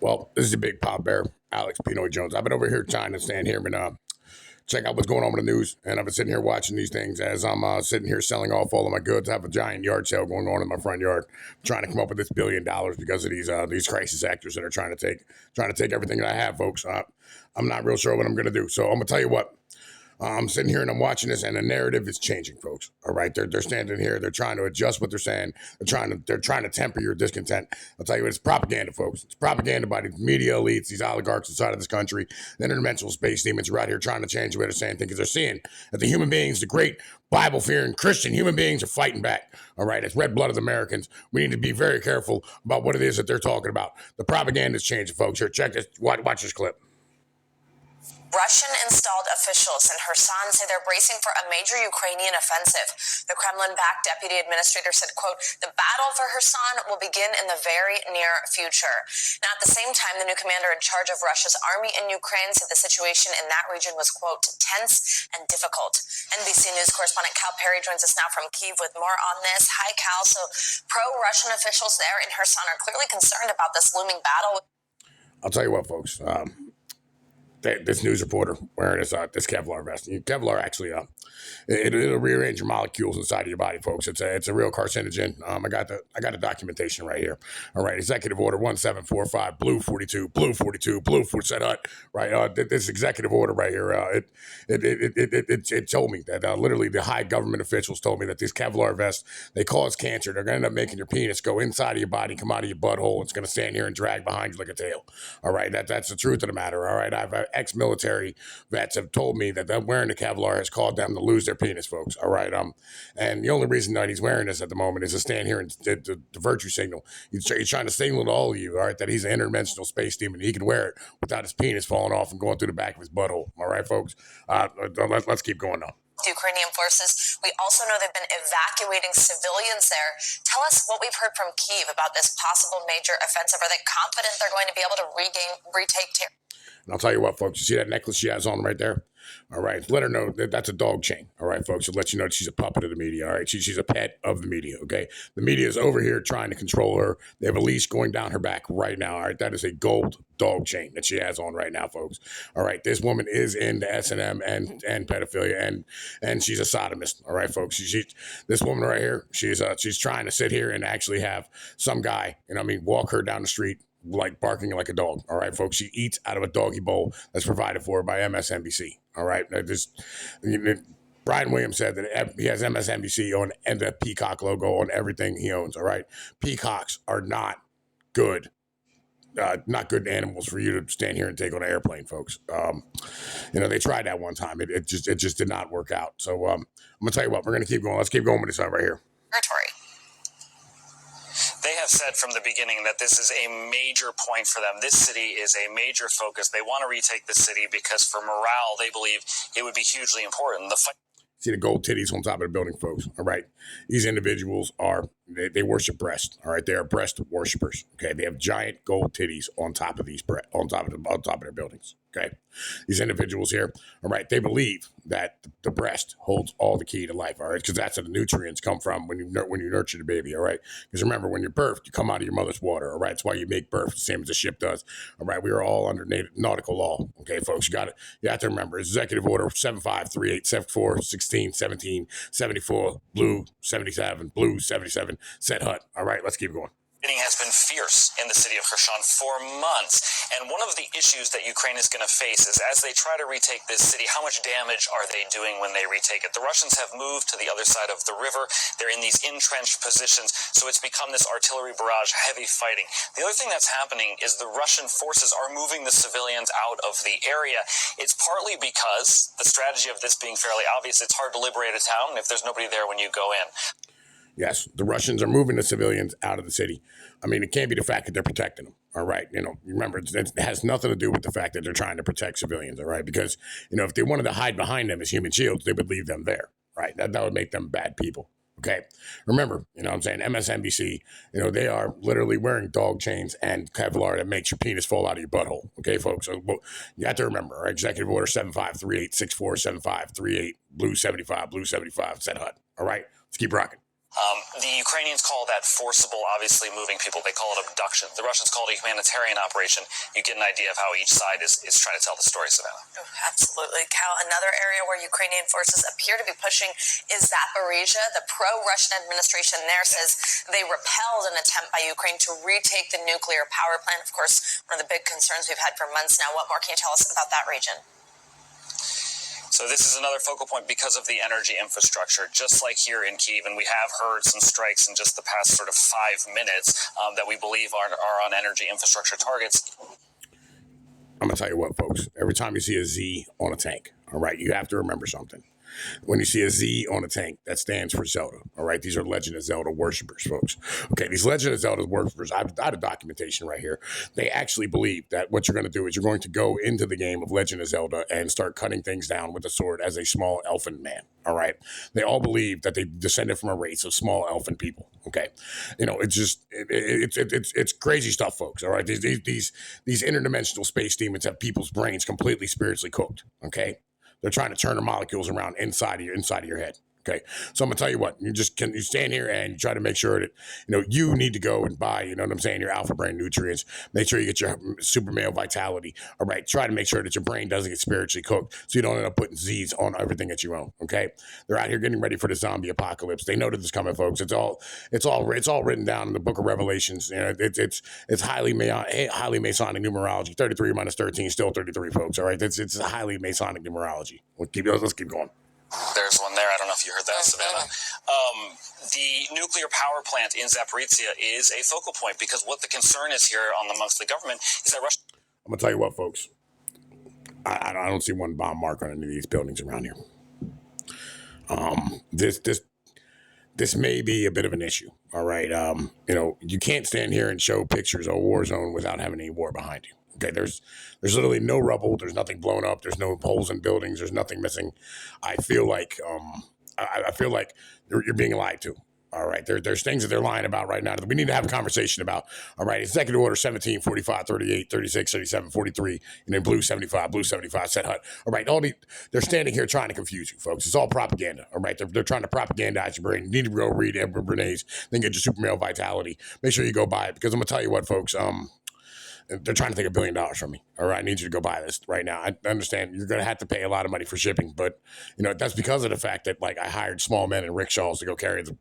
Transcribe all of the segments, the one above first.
Well, this is a big pop bear, Alex Pnoid Jones. I've been over here trying to stand here and check out what's going on with the news, and I've been sitting here watching these things as I'm sitting here selling off all of my goods. I have a giant yard sale going on in my front yard, trying to come up with this $1 billion because of these crisis actors that are trying to take everything that I have, folks. I'm not real sure what I'm going to do, so I'm going to tell you what. I'm sitting here and I'm watching this, and the narrative is changing, folks. All right, they're standing here. They're trying to adjust what they're saying. They're trying to temper your discontent. I'll tell you what, it's propaganda, folks. It's propaganda by these media elites, these oligarchs inside of this country, the interdimensional space demons are out here trying to change the way they're saying things because they're seeing that the human beings, the great Bible-fearing Christian human beings, are fighting back. All right, it's red-blooded Americans. We need to be very careful about what it is that they're talking about. The propaganda is changing, folks. Here, check this. Watch this clip. Russian-installed officials in Kherson say they're bracing for a major Ukrainian offensive. The Kremlin-backed deputy administrator said, quote, "The battle for Kherson will begin in the very near future." Now, at the same time, the new commander in charge of Russia's army in Ukraine said the situation in that region was, quote, "tense and difficult." NBC News correspondent Cal Perry joins us now from Kyiv with more on this. Hi, Cal. So pro-Russian officials there in Kherson are clearly concerned about this looming battle. I'll tell you what, folks. This news reporter wearing this Kevlar vest. Kevlar actually, it'll rearrange your molecules inside of your body, folks. It's a real carcinogen. I got the documentation right here. All right, Executive Order 1745, Blue 42, Blue 42, Blue 4 set hut. Right, this executive order right here. It told me that literally the high government officials told me that these Kevlar vests, they cause cancer. They're gonna end up making your penis go inside of your body, come out of your butthole. It's gonna stand here and drag behind you like a tail. All right, that's the truth of the matter. All right, I've ex-military vets have told me that them wearing the Kevlar has caused them to lose their penis, folks. All right, and the only reason that he's wearing this at the moment is to stand here and the virtue signal. He's trying to signal to all of you, all right, that he's an interdimensional space demon. He can wear it without his penis falling off and going through the back of his butthole. All right, folks. Let's keep going now. Ukrainian forces. We also know they've been evacuating civilians there. Tell us what we've heard from Kyiv about this possible major offensive. Are they confident they're going to be able to retake territory? And I'll tell you what, folks, you see that necklace she has on right there? All right, let her know that that's a dog chain. All right, folks, to let you know that she's a puppet of the media. All right, she's a pet of the media. Okay, the media is over here trying to control her. They have a leash going down her back right now. All right, that is a gold dog chain that she has on right now, folks. All right, this woman is into S&M and pedophilia, and she's a sodomist. All right, folks, this woman right here, she's trying to sit here and actually have some guy, walk her down the street like barking like a dog. All right, folks. She eats out of a doggy bowl that's provided for her by MSNBC. All right. Brian Williams said that he has MSNBC on and the peacock logo on everything he owns. All right. Peacocks are not good. Not good animals for you to stand here and take on an airplane, folks. They tried that one time. It just did not work out. So I'm gonna tell you what, we're gonna keep going. Let's keep going with this right here. Territory. They have said from the beginning that this is a major point for them. This city is a major focus. They want to retake the city because for morale, they believe it would be hugely important. See the gold titties on top of the building, folks. All right. These individuals they worship breast. All right. They are breast worshipers. Okay. They have giant gold titties on top of on top of their buildings. Okay. These individuals here, all right, they believe that the breast holds all the key to life. All right. Because that's where the nutrients come from when you nurture the baby. All right. Because remember, when you're birthed, you come out of your mother's water. All right. That's why you make birth the same as a ship does. All right. We are all under nautical law. Okay, folks. You have to remember. Executive Order 7538 74 16 17 74 Blue 77 Blue 77 set hut. All right. Let's keep going. Fighting has been fierce in the city of Kherson for months, and one of the issues that Ukraine is going to face is as they try to retake this city, how much damage are they doing when they retake it? The Russians have moved to the other side of the river. They're in these entrenched positions, so it's become this artillery barrage, heavy fighting. The other thing that's happening is the Russian forces are moving the civilians out of the area. It's partly because the strategy of this being fairly obvious, it's hard to liberate a town if there's nobody there when you go in. Yes, the Russians are moving the civilians out of the city. It can't be the fact that they're protecting them. All right. Remember, it has nothing to do with the fact that they're trying to protect civilians. All right. Because, if they wanted to hide behind them as human shields, they would leave them there. Right. That would make them bad people. Okay. Remember, MSNBC, they are literally wearing dog chains and Kevlar that makes your penis fall out of your butthole. Okay, folks. So you have to remember, our Executive Order 7538 64 75 38 Blue 75 Blue 75 set hut. All right. Let's keep rocking. The Ukrainians call that forcible, obviously moving people. They call it abduction. The Russians call it a humanitarian operation. You get an idea of how each side is trying to tell the story, Savannah. Oh, absolutely. Cal, another area where Ukrainian forces appear to be pushing is Zaporizhia. The pro-Russian administration there says they repelled an attempt by Ukraine to retake the nuclear power plant. Of course, one of the big concerns we've had for months now. What more can you tell us about that region? So this is another focal point because of the energy infrastructure, just like here in Kyiv, and we have heard some strikes in just the past sort of 5 minutes that we believe are on energy infrastructure targets. I'm going to tell you what, folks. Every time you see a Z on a tank, all right, you have to remember something. When you see a Z on a tank, that stands for Zelda, all right? These are Legend of Zelda worshipers, folks. Okay, these Legend of Zelda worshipers, I have documentation right here. They actually believe that what you're going to do is you're going to go into the game of Legend of Zelda and start cutting things down with a sword as a small elfin man, all right? They all believe that they descended from a race of small elfin people, okay? You know, it's just, it's crazy stuff, folks, all right? These interdimensional space demons have people's brains completely spiritually cooked, okay? They're trying to turn the molecules around inside of your head. Okay, so I'm gonna tell you what. You stand here and try to make sure that you need to go and buy. You know what I'm saying? Your alpha brain nutrients. Make sure you get your super male vitality. All right. Try to make sure that your brain doesn't get spiritually cooked, so you don't end up putting Z's on everything that you own. Okay, they're out here getting ready for the zombie apocalypse. They know that it's coming, folks. It's all written down in the Book of Revelations. It's highly Masonic numerology. 33 minus 13 still 33, folks. All right, it's a highly Masonic numerology. Let's keep going. There's one there. I don't know if you heard that, Savannah. The nuclear power plant in Zaporizhia is a focal point because what the concern is here amongst the government is that Russia. I'm gonna tell you what, folks. I don't see one bomb mark on any of these buildings around here. This may be a bit of an issue. All right. You can't stand here and show pictures of a war zone without having any war behind you. Okay, there's literally no rubble. There's nothing blown up. There's no holes in buildings. There's nothing missing. I feel like I feel like you're being lied to. All right, there's things that they're lying about right now that we need to have a conversation about. All right, Executive Order 17, 45, 38, 36, 37, 43, and then blue 75, set HUD. All right, they're standing here trying to confuse you, folks. It's all propaganda. All right, they're trying to propagandize your brain. You need to go read Edward Bernays, then get your super male vitality. Make sure you go buy it because I'm gonna tell you what, folks. They're trying to take $1 billion from me. All right, I need you to go buy this right now. I understand you're going to have to pay a lot of money for shipping, but that's because of the fact that I hired small men in rickshaws to go carry the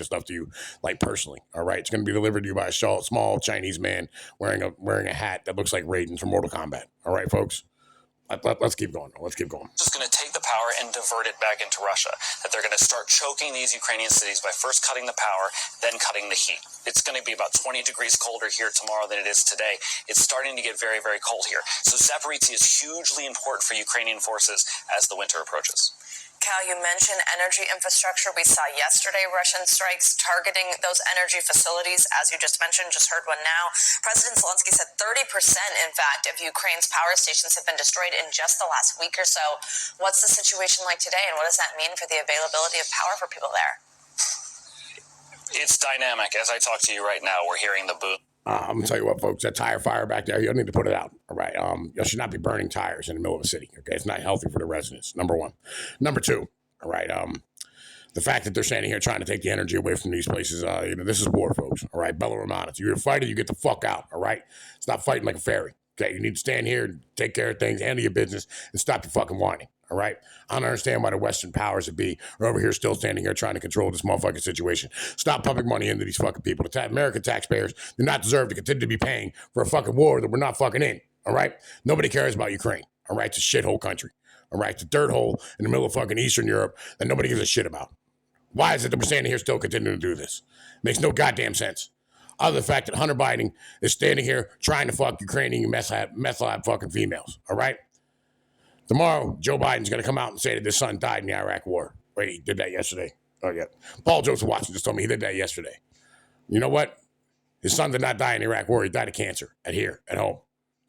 stuff to you, personally. All right, it's going to be delivered to you by a small Chinese man wearing a hat that looks like Raiden from Mortal Kombat. All right, folks. Let's keep going. Just going to take the power and divert it back into Russia. That they're going to start choking these Ukrainian cities by first cutting the power, then cutting the heat. It's going to be about 20 degrees colder here tomorrow than it is today. It's starting to get very, very cold here. So Zaporizhia is hugely important for Ukrainian forces as the winter approaches. Cal, you mentioned energy infrastructure. We saw yesterday Russian strikes targeting those energy facilities, as you just mentioned, just heard one now. President Zelensky said 30%, in fact, of Ukraine's power stations have been destroyed in just the last week or so. What's the situation like today, and what does that mean for the availability of power for people there? It's dynamic. As I talk to you right now, we're hearing the boom. I'm gonna tell you what, folks. That tire fire back there, you'll need to put it out. All right. You should not be burning tires in the middle of a city. Okay, it's not healthy for the residents. Number one. Number two. All right. The fact that they're standing here trying to take the energy away from these places, this is war, folks. All right. Bella Romana. You're a fighter, you get the fuck out. All right. It's not fighting like a fairy. Okay. You need to stand here and take care of things, handle your business, and stop your fucking whining. All right. I don't understand why the Western powers that be are over here still standing here trying to control this motherfucking situation. Stop pumping money into these fucking people. The American taxpayers do not deserve to continue to be paying for a fucking war that we're not fucking in. All right. Nobody cares about Ukraine. All right. It's a shithole country. All right. It's a dirt hole in the middle of fucking Eastern Europe that nobody gives a shit about. Why is it that we're standing here still continuing to do this? Makes no goddamn sense. Other than the fact that Hunter Biden is standing here trying to fuck Ukrainian meth lab fucking females. All right. Tomorrow, Joe Biden's going to come out and say that his son died in the Iraq war. Wait, he did that yesterday. Oh, yeah. Paul Joseph Watson just told me he did that yesterday. You know what? His son did not die in the Iraq war. He died of cancer at home.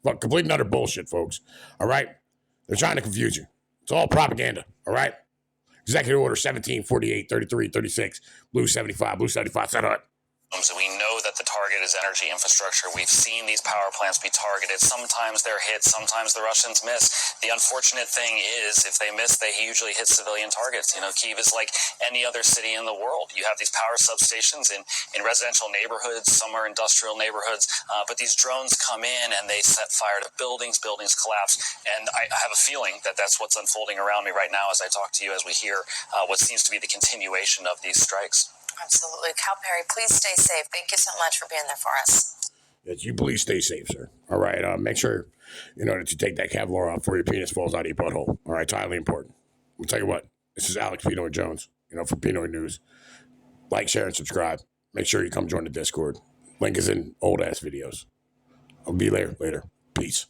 But complete and utter bullshit, folks. All right? They're trying to confuse you. It's all propaganda. All right? Executive Order 17, 48, 33, 36, blue 75, set HUD. We know that the target is energy infrastructure. We've seen these power plants be targeted. Sometimes they're hit, sometimes the Russians miss. The unfortunate thing is, if they miss, they usually hit civilian targets. Kyiv is like any other city in the world. You have these power substations in residential neighborhoods, some are industrial neighborhoods, but these drones come in and they set fire to buildings collapse. And I have a feeling that that's what's unfolding around me right now as I talk to you, as we hear what seems to be the continuation of these strikes. Absolutely. Cal Perry, please stay safe. Thank you so much for being there for us. Yes, you please stay safe, sir. All right. Make sure, that you take that Kevlar off before your penis falls out of your butthole. All right. It's highly important. I'll tell you what. This is Alex Pnoid Jones, for Pnoid News. Like, share, and subscribe. Make sure you come join the Discord. Link is in old-ass videos. I'll be there later. Peace.